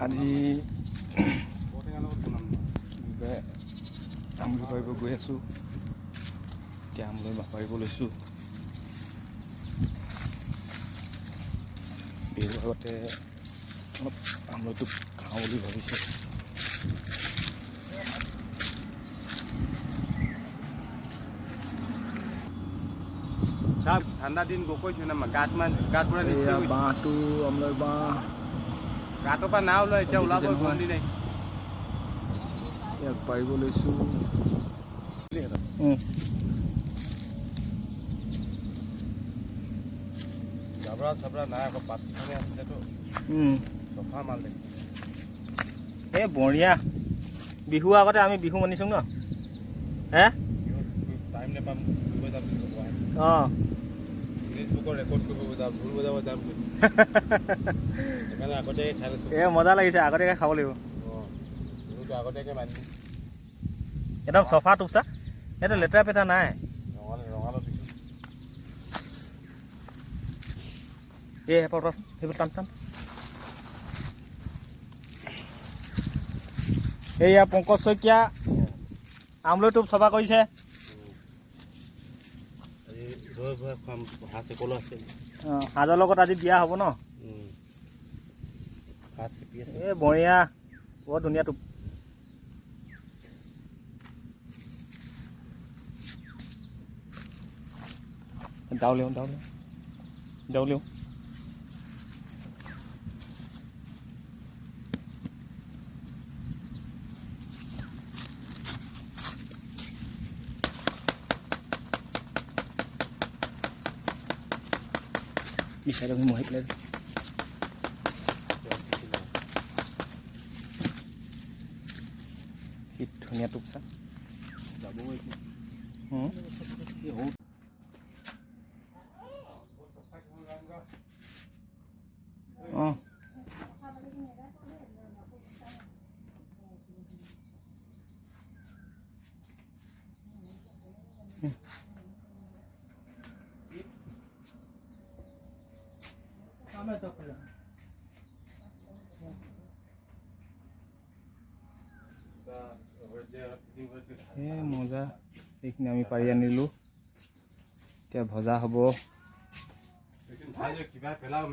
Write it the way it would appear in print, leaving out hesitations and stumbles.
আজি আমলৈ পাৰিব গৈ আছোঁ। এতিয়া আমলৈ পাৰিব লৈছোঁ। বিহুৰ আগতে অলপ আমলৈটো খাওঁ বুলি ভাবিছোঁ। সাপ ঠাণ্ডা দিন গৈছে না গাত পুৰা এয়া বাঁহটো আমলৈ বাঁহ গাঁতৰ পৰা না ওলাই এতিয়া ওলাব বন্দি নাই। ইয়াক পাৰিব লৈছোঁ। জাবৰা চাবৰা নাই আকৌ পাতখিনি আছিলেতো চফা মাল দেখি। এই বঢ়িয়া বিহুৰ আগতে আমি বিহু মানিছোঁ ন হে টাইম নাপাম ফুৰিব যাম অঁ ফেচবুকৰ ৰেকৰ্ড কৰিব যাম ঢোল বজাব যাম সেইকাৰণে আগতীয়াকৈ খাই লৈছোঁ। এই মজা লাগিছে আগতীয়াকৈ খাব লাগিব। অঁ বিহুটো আগতীয়াকৈ মানি একদম চফা টুপচা সেইটো লেতেৰা পেতেৰা নাই। ৰঙালাও দিছোঁ এই ৰচোন সেইবোৰ টান টান। এইয়া পংকজ শইকীয়া আমলৈ টোপ চফা কৰিছে। আজি ৰৈ ভৈ খুৱাম হাঁহ চেকলো আছে। অঁ সাজৰ লগত আজি বিয়া হ'ব ন। হাঁহ চেপি আছে এই বঢ়িয়া বৰ ধুনীয়া টোপ। দাউলিও বিচাৰি আমি মহি পেলাই কি ধুনীয়া টোপচা যাব। অঁ মজা এইখিনি আমি পাৰি আনিলোঁ। এতিয়া ভজা হ'ব। কিবা পেলাও